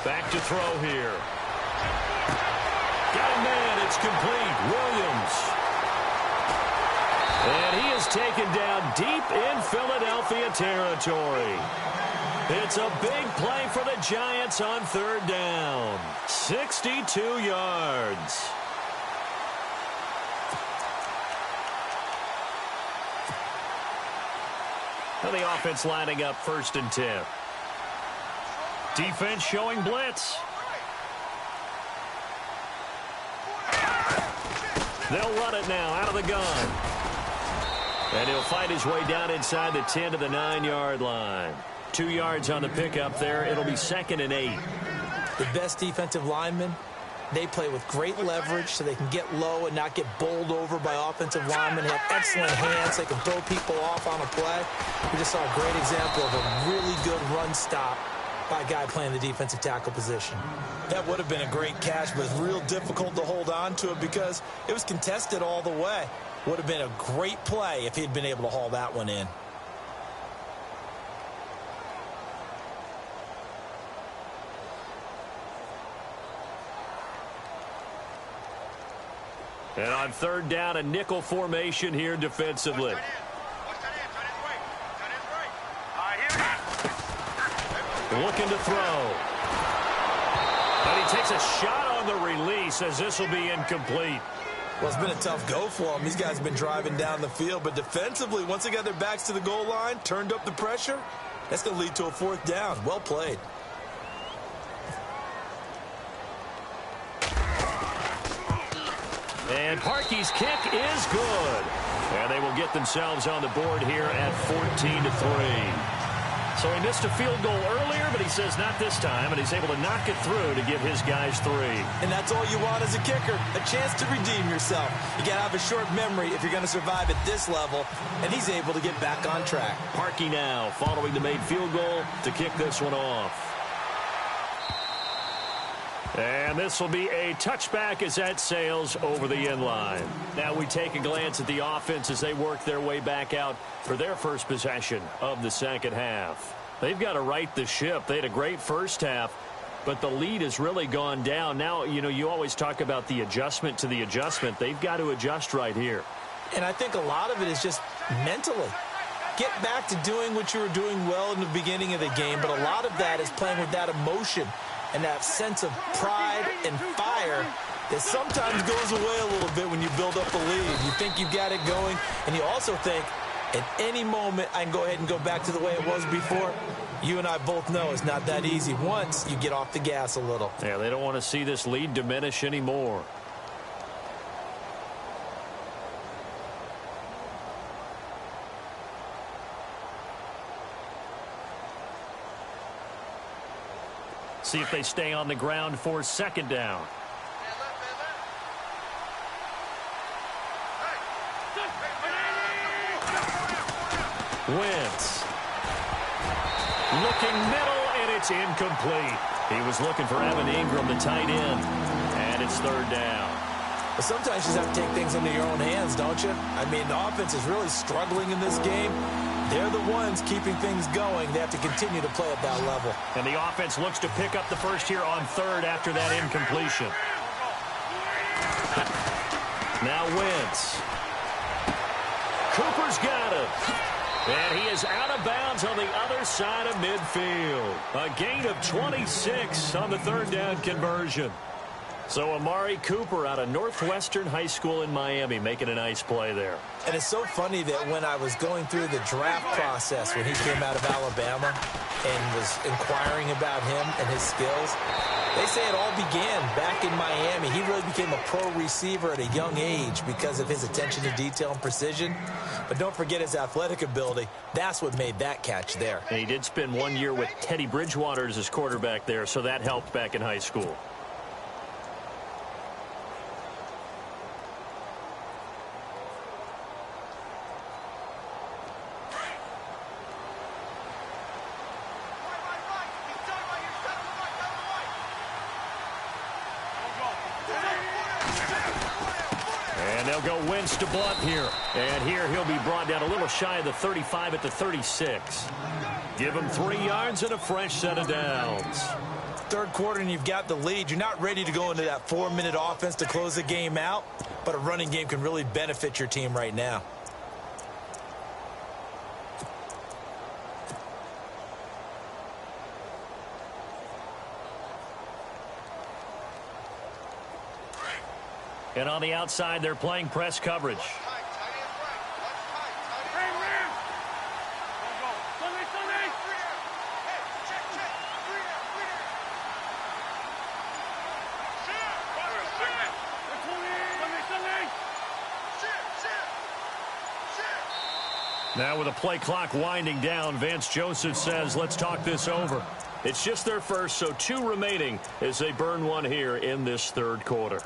Back to throw here. Got a man. It's complete. Williams. And he is taken down deep in Philadelphia territory. It's a big play for the Giants on third down. 62 yards. And the offense lining up 1st and 10. Defense showing blitz. They'll run it now out of the gun. And he'll fight his way down inside the 10 to the 9-yard line. 2 yards on the pickup there. It'll be 2nd and 8. The best defensive linemen, they play with great leverage so they can get low and not get bowled over by offensive linemen. They have excellent hands. They can throw people off on a play. We just saw a great example of a really good run stop by a guy playing the defensive tackle position. That would have been a great catch, but it's real difficult to hold on to it because it was contested all the way. Would have been a great play if he'd been able to haul that one in. And on third down, a nickel formation here defensively. Looking to throw. And he takes a shot on the release as this will be incomplete. Well, it's been a tough go for them. These guys have been driving down the field, but defensively, once they got their backs to the goal line, turned up the pressure, that's going to lead to a 4th down. Well played. And Parkey's kick is good. And they will get themselves on the board here at 14-3. So he missed a field goal earlier, but he says not this time, and he's able to knock it through to give his guys 3. And that's all you want as a kicker, a chance to redeem yourself. You got to have a short memory if you're going to survive at this level, and he's able to get back on track. Parkey now following the made field goal to kick this one off. And this will be a touchback as that sails over the end line. Now we take a glance at the offense as they work their way back out for their first possession of the second half. They've got to right the ship. They had a great first half, but the lead has really gone down. Now, you know, you always talk about the adjustment to the adjustment. They've got to adjust right here. And I think a lot of it is just mentally. Get back to doing what you were doing well in the beginning of the game, but a lot of that is playing with that emotion and that sense of pride and fire that sometimes goes away a little bit when you build up a lead. You think you've got it going, and you also think at any moment I can go ahead and go back to the way it was before. You and I both know it's not that easy once you get off the gas a little. Yeah, they don't want to see this lead diminish anymore. See if they stay on the ground for 2nd down. Wentz. Looking middle, and it's incomplete. He was looking for Evan Ingram, the tight end, and it's 3rd down. But sometimes you just have to take things into your own hands, don't you? I mean, the offense is really struggling in this game. They're the ones keeping things going. They have to continue to play at that level. And the offense looks to pick up the first here on 3rd after that incompletion. Now Wentz. Cooper's got him. And he is out of bounds on the other side of midfield. A gain of 26 on the 3rd down conversion. So Amari Cooper out of Northwestern High School in Miami making a nice play there. And it's so funny that when I was going through the draft process when he came out of Alabama and was inquiring about him and his skills, they say it all began back in Miami. He really became a pro receiver at a young age because of his attention to detail and precision. But don't forget his athletic ability. That's what made that catch there. And he did spend 1 year with Teddy Bridgewater as his quarterback there, so that helped back in high school. They'll go Wentz to Blunt here. And here he'll be brought down a little shy of the 35 at the 36. Give him 3 yards and a fresh set of downs. Third quarter and you've got the lead. You're not ready to go into that 4-minute offense to close the game out, but a running game can really benefit your team right now. And on the outside, they're playing press coverage. Now with the play clock winding down, Vance Joseph says, let's talk this over. It's just their first, so 2 remaining as they burn one here in this third quarter.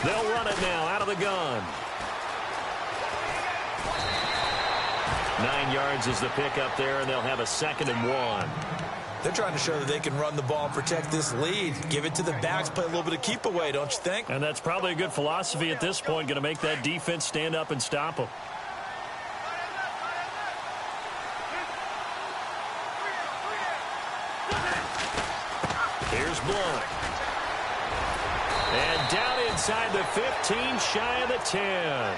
They'll run it now out of the gun. 9 yards is the pickup there, and they'll have a 2nd and 1. They're trying to show that they can run the ball and protect this lead. Give it to the backs, play a little bit of keep away, don't you think? And that's probably a good philosophy at this point, going to make that defense stand up and stop them. Here's Blunt. And down inside the 15, shy of the 10.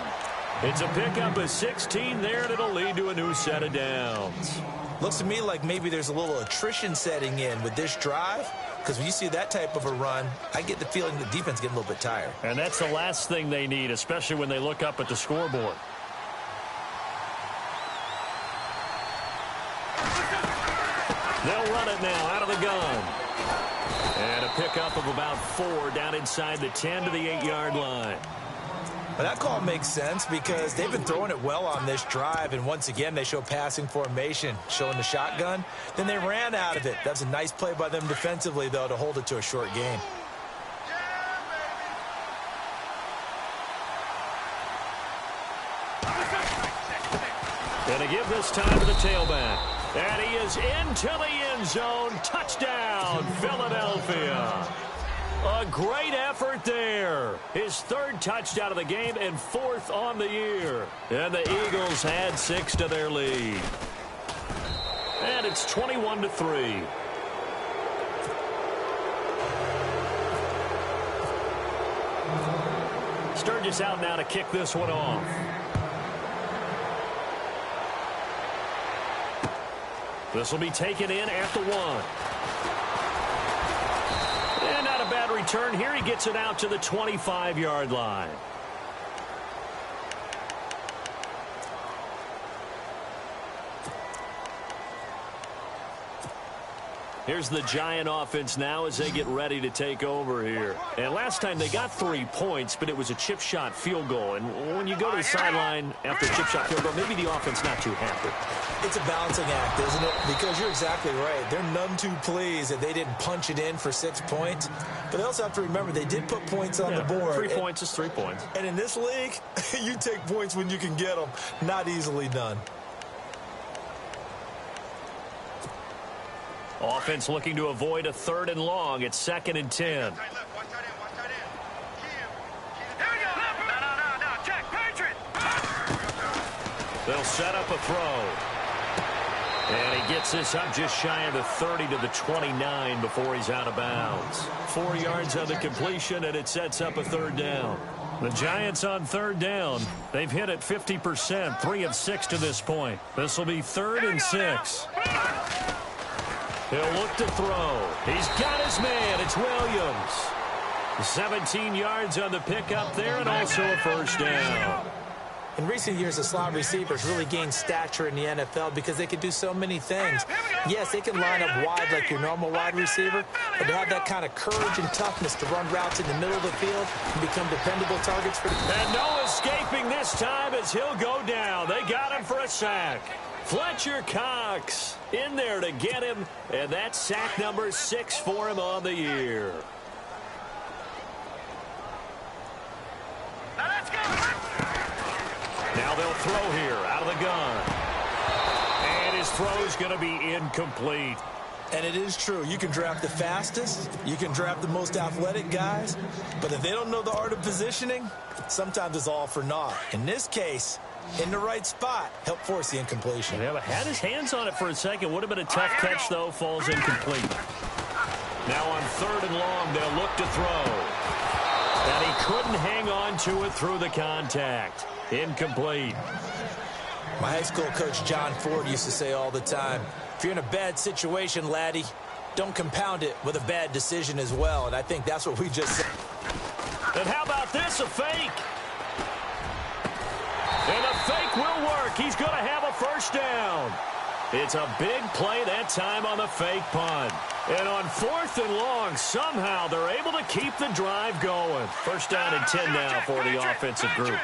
It's a pickup of 16 there, and it'll lead to a new set of downs. Looks to me like maybe there's a little attrition setting in with this drive, because when you see that type of a run, I get the feeling the defense getting a little bit tired. And that's the last thing they need, especially when they look up at the scoreboard. They'll run it now out of the gun. And a pickup of about 4 down inside the 10 to the 8-yard line. But that call makes sense because they've been throwing it well on this drive, and once again they show passing formation, showing the shotgun. Then they ran out of it. That's a nice play by them defensively, though, to hold it to a short game. Going to give this time to the tailback. And he is into the end zone. Touchdown, Philadelphia. A great effort there. His 3rd touchdown of the game and 4th on the year. And the Eagles add 6 to their lead. And it's 21-3. Sturgis out now to kick this one off. This will be taken in at the 1. And not a bad return here. He gets it out to the 25-yard line. Here's the Giant offense now as they get ready to take over here. And last time they got 3 points, but it was a chip shot field goal. And when you go to the sideline after a chip shot field goal, maybe the offense not too happy. It's a balancing act, isn't it? Because you're exactly right. They're none too pleased that they didn't punch it in for 6 points. But they also have to remember they did put points on the board. 3 points is 3 points. And in this league, you take points when you can get them. Not easily done. Offense looking to avoid a 3rd and long. It's 2nd and 10. They'll set up a throw. And he gets this up just shy of the 30 to the 29 before he's out of bounds. 4 yards on the completion, and it sets up a 3rd down. The Giants on 3rd down. They've hit it 50%, 3 of 6 to this point. This will be 3rd and 6. He'll look to throw. He's got his man. It's Williams. 17 yards on the pickup there, and also a 1st down. In recent years, the slot receivers really gained stature in the NFL because they can do so many things. Yes, they can line up wide like your normal wide receiver, but to have that kind of courage and toughness to run routes in the middle of the field and become dependable targets for the... And no escaping this time as he'll go down. They got him for a sack. Fletcher Cox in there to get him, and that's sack number 6 for him on the year. Now let's go. Now they'll throw here out of the gun. And his throw's going to be incomplete. And it is true. You can draft the fastest, you can draft the most athletic guys, but if they don't know the art of positioning, sometimes it's all for naught. In this case, in the right spot, help force the incompletion. Yeah, but had his hands on it for a second. Would have been a tough catch, though. Falls incomplete. Now on 3rd and long, they'll look to throw. And he couldn't hang on to it through the contact. Incomplete. My high school coach, John Ford, used to say all the time, if you're in a bad situation, laddie, don't compound it with a bad decision as well. And I think that's what we just said. And how about this, a fake? And a fake will work. He's going to have a first down. It's a big play that time on the fake punt. And on 4th and long, somehow they're able to keep the drive going. First down and 10 now for the offensive group.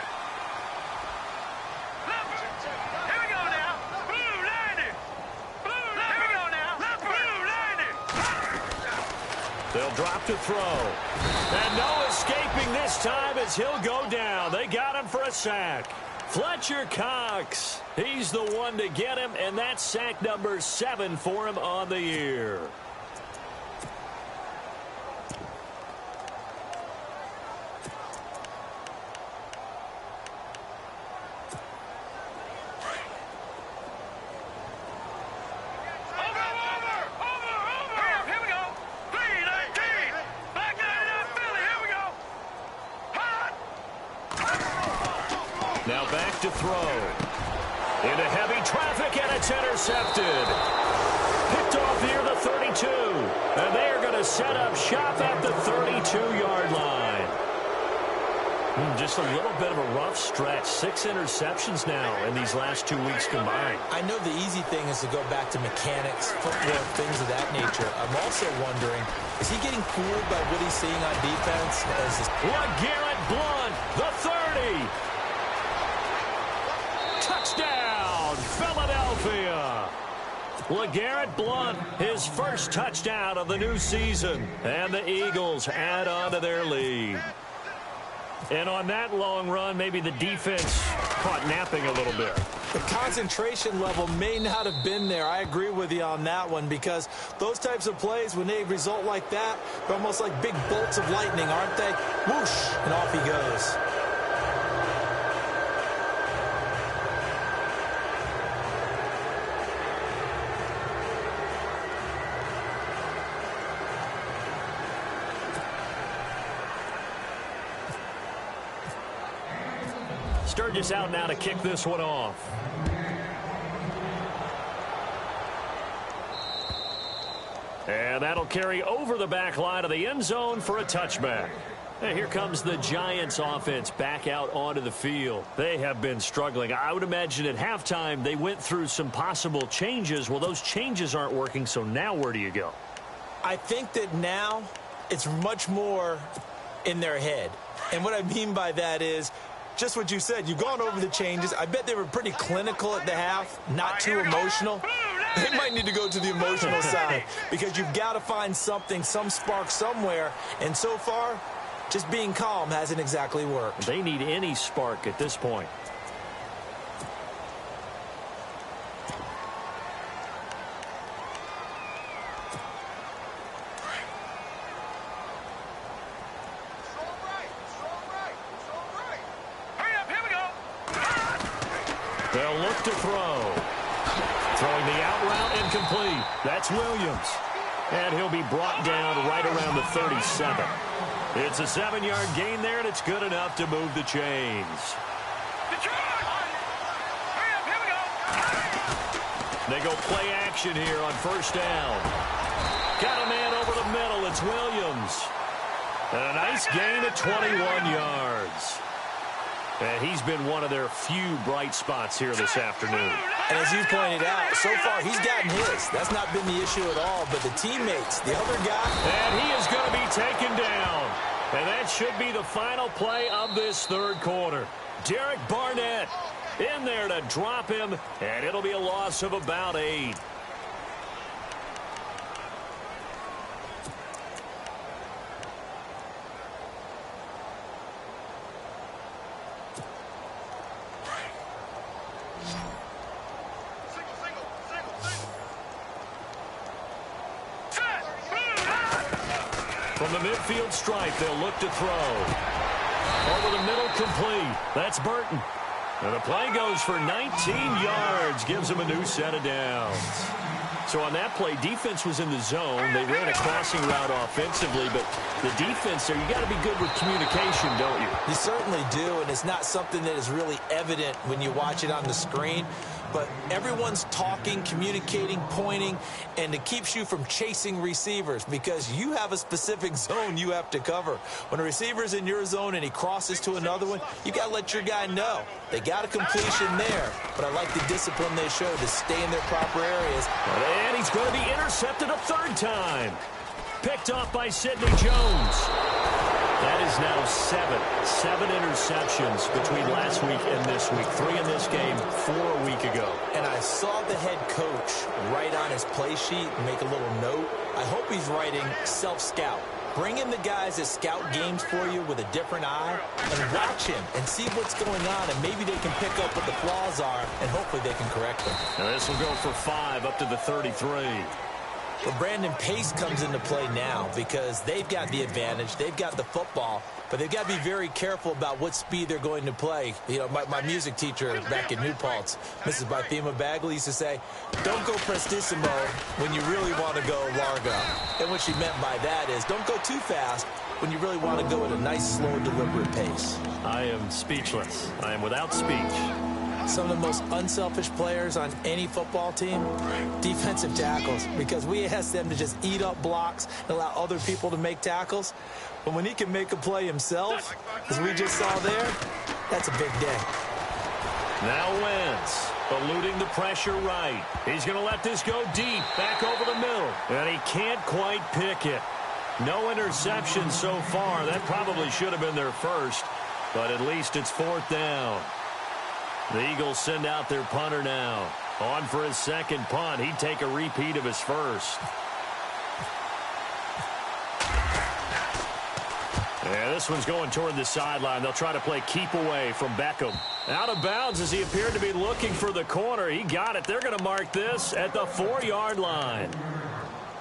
They'll drop to throw. And no escaping this time as he'll go down. They got him for a sack. Fletcher Cox, he's the one to get him, and that's sack number 7 for him on the year. Now back to throw. Into heavy traffic, and it's intercepted. Picked off near the 32. And they are going to set up shop at the 32-yard line. Just a little bit of a rough stretch. 6 interceptions now in these last 2 weeks combined. I know the easy thing is to go back to mechanics, footwork, things of that nature. I'm also wondering, is he getting fooled by what he's seeing on defense? LeGarrette Blount, the 30. Touchdown, Philadelphia. LeGarrette Blount, his first touchdown of the new season. And the Eagles add on to their lead. And on that long run, maybe the defense caught napping a little bit. The concentration level may not have been there. I agree with you on that one, because those types of plays, when they result like that, they're almost like big bolts of lightning, aren't they? Whoosh, and off he goes. Sturgis out now to kick this one off. And that'll carry over the back line of the end zone for a touchback. And here comes the Giants offense back out onto the field. They have been struggling. I would imagine at halftime they went through some possible changes. Well, those changes aren't working, so now where do you go? I think that now it's much more in their head. And what I mean by that is, just what you said, you've gone over the changes. I bet they were pretty clinical at the half, not too emotional. They might need to go to the emotional side, because you've got to find something, some spark somewhere. And so far, just being calm hasn't exactly worked. They need any spark at this point. They'll look to throw. Throwing the out route, incomplete. That's Williams. And he'll be brought down right around the 37. It's a 7-yard gain there, and it's good enough to move the chains. They go play action here on first down. Got a man over the middle. It's Williams. And a nice gain at 21 yards. And he's been one of their few bright spots here this afternoon. And as you pointed out, so far he's gotten his. That's not been the issue at all. But the teammates, the other guy. And he is going to be taken down. And that should be the final play of this third quarter. Derek Barnett in there to drop him. And it'll be a loss of about 8. From the midfield stripe, they'll look to throw. Over the middle, complete. That's Burton. And the play goes for 19 yards, gives him a new set of downs. So on that play, defense was in the zone. They ran a crossing route offensively, but the defense there, you got to be good with communication, don't you? You certainly do, and it's not something that is really evident when you watch it on the screen. But everyone's talking, communicating, pointing, and it keeps you from chasing receivers because you have a specific zone you have to cover. When a receiver's in your zone and he crosses to another one, you got to let your guy know. They got a completion there, but I like the discipline they show to stay in their proper areas. And he's going to be intercepted a third time. Picked off by Sidney Jones. That is now seven interceptions between last week and this week. 3 in this game, 4 a week ago. And I saw the head coach write on his play sheet and make a little note. I hope he's writing self-scout. Bring in the guys that scout games for you with a different eye and watch him and see what's going on, and maybe they can pick up what the flaws are, and hopefully they can correct them. Now this will go for 5 up to the 33. Well, Brandon, pace comes into play now because they've got the advantage. They've got the football, but they've got to be very careful about what speed they're going to play. You know, my music teacher back in New Paltz, Mrs. Bythema Bagley, used to say, don't go prestissimo when you really want to go largo. And what she meant by that is don't go too fast when you really want to go at a nice, slow, deliberate pace. I am speechless. I am without speech. Some of the most unselfish players on any football team, defensive tackles, because we ask them to just eat up blocks and allow other people to make tackles. But when he can make a play himself, as we just saw there, that's a big day. Now Wentz, eluding the pressure right. He's going to let this go deep, back over the middle. And he can't quite pick it. No interception so far. That probably should have been their first, but at least it's 4th down. The Eagles send out their punter now. On for his second punt. He'd take a repeat of his first. Yeah, this one's going toward the sideline. They'll try to play keep away from Beckham. Out of bounds as he appeared to be looking for the corner. He got it. They're going to mark this at the 4-yard line.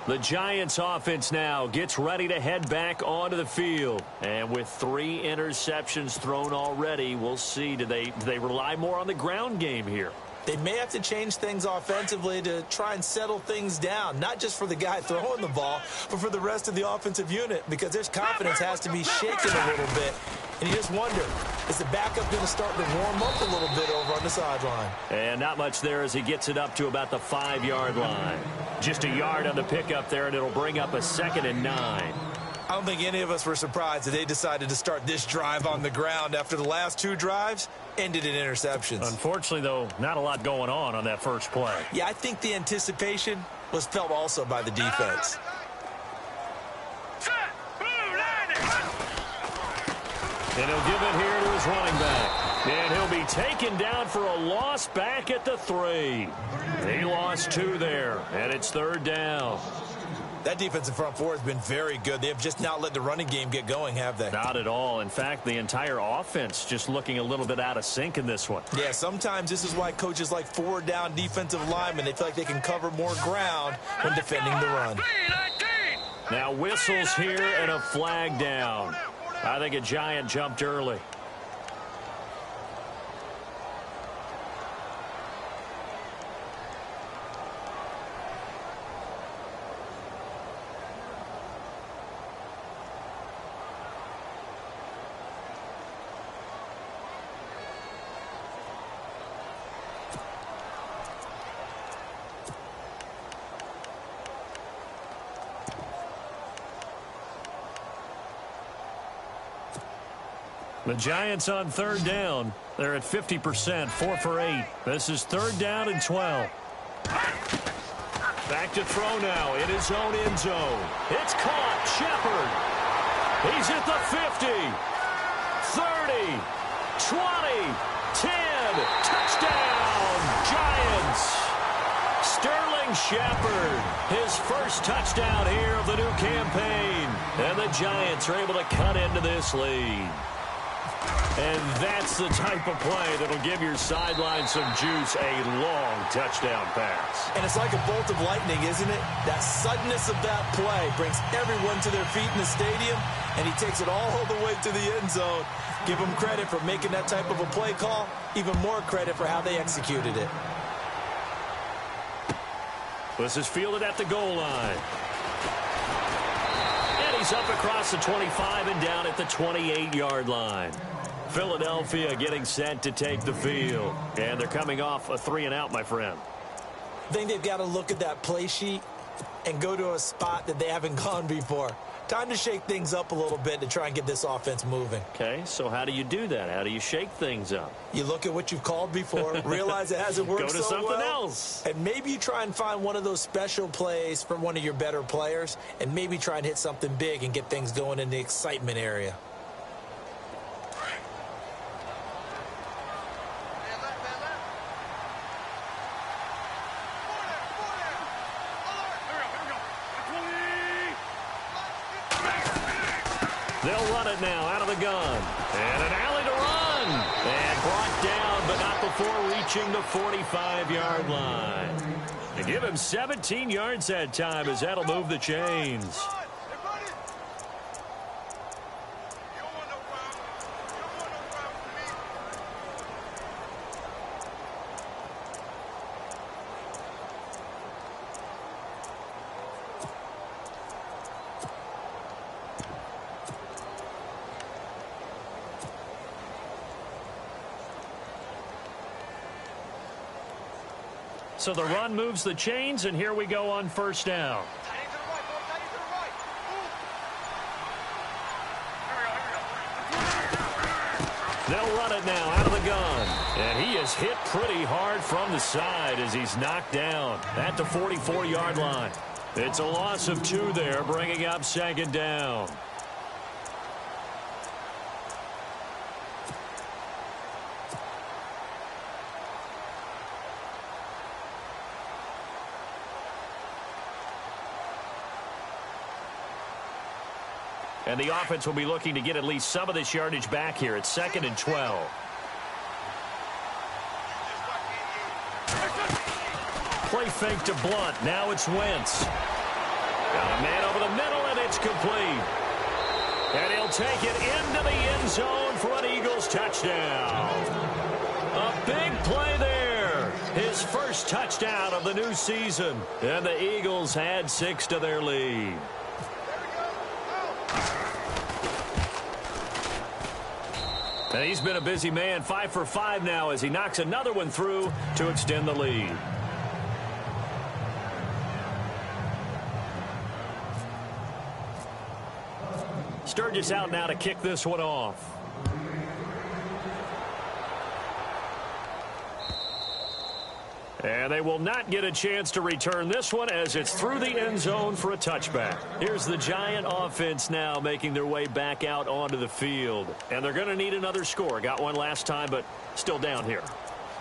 The Giants offense now gets ready to head back onto the field. And with 3 interceptions thrown already, we'll see. Do they rely more on the ground game here? They may have to change things offensively to try and settle things down, not just for the guy throwing the ball, but for the rest of the offensive unit, because their confidence has to be shaken a little bit. And you just wonder, is the backup going to start to warm up a little bit over on the sideline? And not much there as he gets it up to about the 5-yard line. Just a yard on the pickup there, and it'll bring up a 2nd and 9. I don't think any of us were surprised that they decided to start this drive on the ground after the last 2 drives ended in interceptions. Unfortunately, though, not a lot going on that first play. Yeah, I think the anticipation was felt also by the defense. And he'll give it here to his running back. And he'll be taken down for a loss back at the 3. He lost 2 there, and it's 3rd down. That defensive front 4 has been very good. They have just not let the running game get going, have they? Not at all. In fact, the entire offense just looking a little bit out of sync in this one. Yeah, sometimes this is why coaches like 4-down defensive linemen, they feel like they can cover more ground when defending the run. Now whistles here and a flag down. I think a Giant jumped early. The Giants on 3rd down. They're at 50%, 4 for 8. This is 3rd down and 12. Back to throw now in his own end zone. It's caught. Shepard. He's at the 50, 30, 20, 10. Touchdown, Giants. Sterling Shepard, his first touchdown here of the new campaign. And the Giants are able to cut into this lead. And that's the type of play that'll give your sideline some juice, a long touchdown pass. And it's like a bolt of lightning, isn't it? That suddenness of that play brings everyone to their feet in the stadium, and he takes it all the way to the end zone. Give him credit for making that type of a play call, even more credit for how they executed it. This is fielded at the goal line. And he's up across the 25 and down at the 28-yard line. Philadelphia getting set to take the field. And they're coming off a 3-and-out, my friend. I think they've got to look at that play sheet and go to a spot that they haven't gone before. Time to shake things up a little bit to try and get this offense moving. Okay, so how do you do that? How do you shake things up? You look at what you've called before, realize it hasn't worked so well. Go to something else. And maybe you try and find one of those special plays from one of your better players, and maybe try and hit something big and get things going in the excitement area. They'll run it now out of the gun. And an alley to run. And brought down, but not before reaching the 45-yard line. They give him 17 yards that time as that'll move the chains. So the run moves the chains, and here we go on first down. They'll run it now out of the gun. And he is hit pretty hard from the side as he's knocked down at the 44-yard line. It's a loss of 2 there, bringing up second down. And the offense will be looking to get at least some of this yardage back here. It's 2nd and 12. Play fake to Blunt. Now it's Wentz. Got a man over the middle, and it's complete. And he'll take it into the end zone for an Eagles touchdown. A big play there. His first touchdown of the new season. And the Eagles add 6 to their lead. And he's been a busy man, 5 for 5 now as he knocks another one through to extend the lead. Sturgis out now to kick this one off. And they will not get a chance to return this one as it's through the end zone for a touchback. Here's the Giant offense now making their way back out onto the field. And they're going to need another score. Got one last time, but still down here.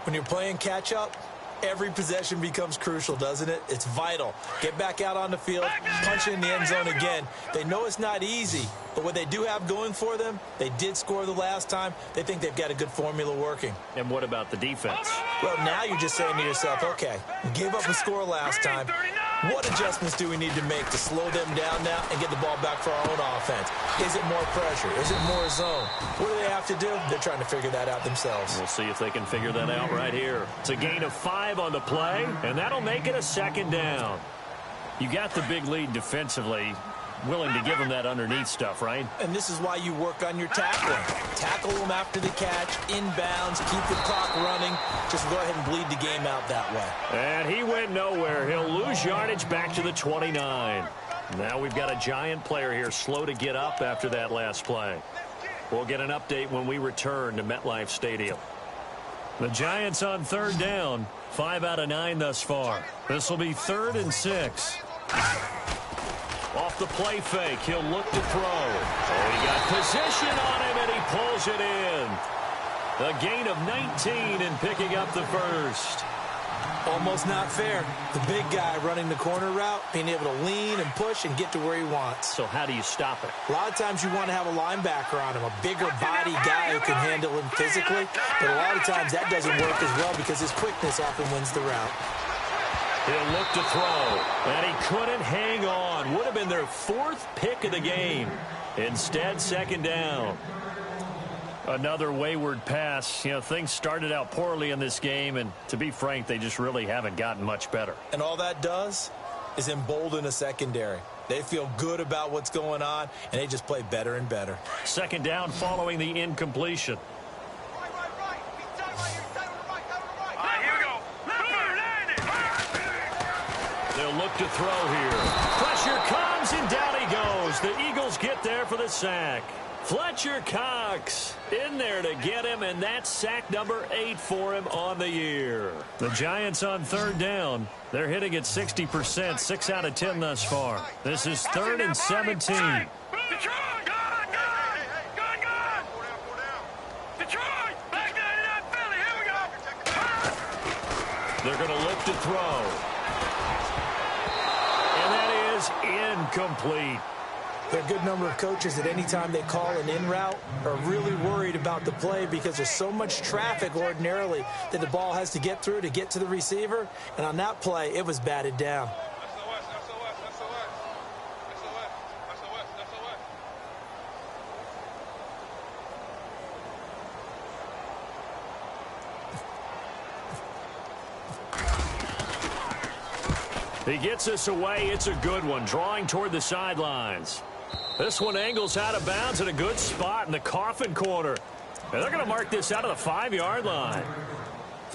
When you're playing catch-up, every possession becomes crucial, doesn't it? It's vital. Get back out on the field, punch it in the end zone again. They know it's not easy, but what they do have going for them, they did score the last time. They think they've got a good formula working. And what about the defense? Well, now you're just saying to yourself, okay, we gave up a score last time. What adjustments do we need to make to slow them down now and get the ball back for our own offense? Is it more pressure? Is it more zone? What do they have to do? They're trying to figure that out themselves. We'll see if they can figure that out right here. It's a gain of 5 on the play, and that'll make it a second down. You got the big lead defensively. Willing to give them that underneath stuff, right? And this is why you work on your tackling. Tackle them after the catch, inbounds, keep the clock running. Just go ahead and bleed the game out that way. And he went nowhere. He'll lose yardage back to the 29. Now we've got a Giant player here slow to get up after that last play. We'll get an update when we return to MetLife Stadium. The Giants on third down. 5 out of 9 thus far. This will be 3rd and 6. Off the play fake, he'll look to throw. Oh, he got position on him, and he pulls it in. A gain of 19 and picking up the first. Almost not fair. The big guy running the corner route, being able to lean and push and get to where he wants. So how do you stop it? A lot of times you want to have a linebacker on him, a bigger body guy who can handle him physically. But a lot of times that doesn't work as well because his quickness often wins the route. He'll look to throw, and he couldn't hang on. Would have been their 4th pick of the game. Instead, 2nd down. Another wayward pass. You know, things started out poorly in this game, and to be frank, they just really haven't gotten much better. And all that does is embolden a secondary. They feel good about what's going on, and they just play better and better. 2nd down following the incompletion. They'll look to throw here. Pressure comes, and down he goes. The Eagles get there for the sack. Fletcher Cox in there to get him, and that's sack number 8 for him on the year. The Giants on 3rd down. They're hitting at 60%, 6 out of 10 thus far. This is 3rd and 17. They're going to look to throw. And that is incomplete. There are a good number of coaches that any time they call an in route are really worried about the play because there's so much traffic ordinarily that the ball has to get through to get to the receiver. And on that play, it was batted down. He gets us away. It's a good one, drawing toward the sidelines. This one angles out of bounds at a good spot in the coffin corner. And they're going to mark this out of the 5-yard line.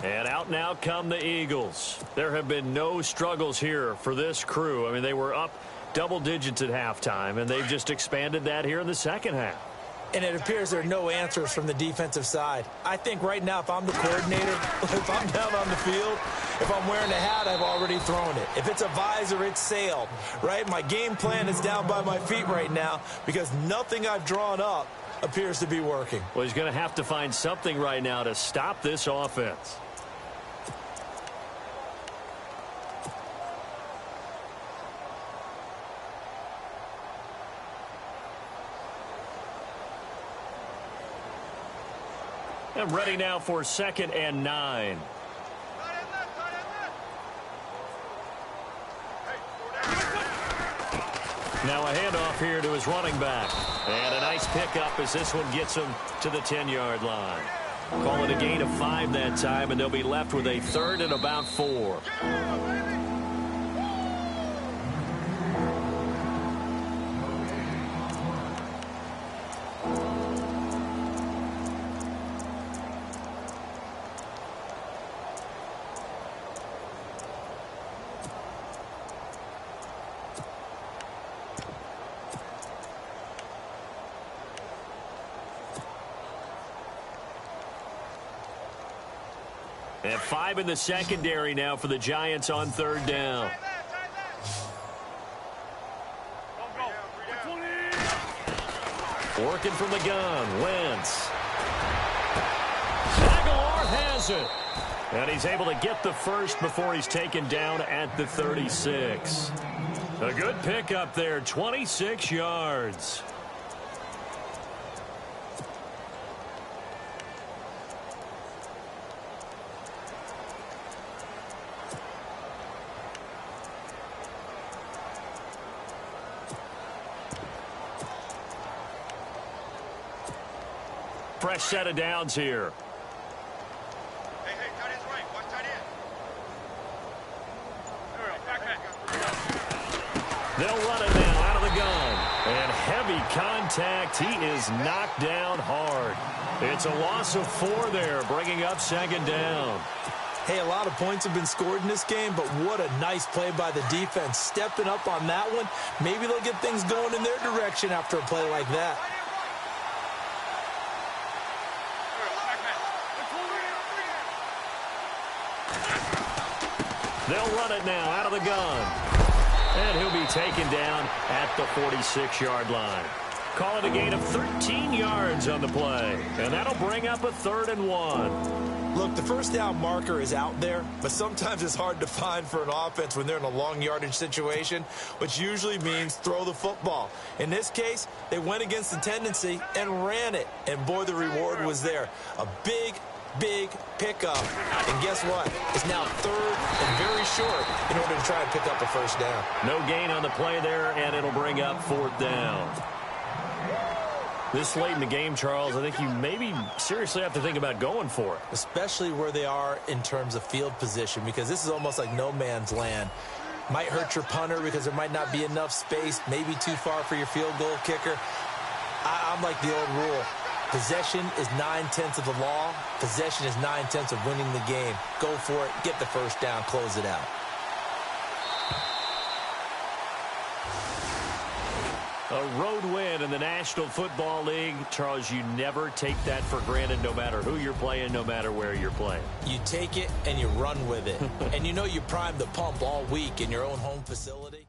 And out now come the Eagles. There have been no struggles here for this crew. I mean, they were up double digits at halftime, and they've just expanded that here in the 2nd half. And it appears there are no answers from the defensive side. I think right now, if I'm the coordinator, if I'm down on the field, if I'm wearing a hat, I've already thrown it. If it's a visor, it's sailed, right? My game plan is down by my feet right now because nothing I've drawn up appears to be working. Well, he's going to have to find something right now to stop this offense. And ready now for 2nd and 9. Now a handoff here to his running back. And a nice pickup as this one gets him to the 10-yard line. Call it a gain of 5 that time, and they'll be left with a 3rd and about 4. And 5 in the secondary now for the Giants on 3rd down. Working from the gun, Wentz. Aguilar has it. And he's able to get the first before he's taken down at the 36. A good pickup there, 26 yards. Fresh set of downs here. Hey, tight end's right. Watch tight end. They'll run it now out of the gun. And heavy contact. He is knocked down hard. It's a loss of 4 there, bringing up 2nd down. Hey, a lot of points have been scored in this game, but what a nice play by the defense. Stepping up on that one. Maybe they'll get things going in their direction after a play like that. They'll run it now out of the gun. And he'll be taken down at the 46-yard line. Call it a gain of 13 yards on the play. And that'll bring up a 3rd and 1. Look, the first down marker is out there, but sometimes it's hard to find for an offense when they're in a long yardage situation, which usually means throw the football. In this case, they went against the tendency and ran it, and boy, the reward was there. A big pickup. And guess what? It's now third and very short in order to try and pick up a first down. No gain on the play there, and it'll bring up fourth down. This late in the game, Charles, I think you maybe seriously have to think about going for it. Especially where they are in terms of field position, because this is almost like no man's land. Might hurt your punter because there might not be enough space, maybe too far for your field goal kicker. I'm like the old rule. Possession is 9/10 of the law. Possession is 9/10 of winning the game. Go for it. Get the first down. Close it out. A road win in the National Football League. Charles, you never take that for granted no matter who you're playing, no matter where you're playing. You take it and you run with it. And you know you primed the pump all week in your own home facility.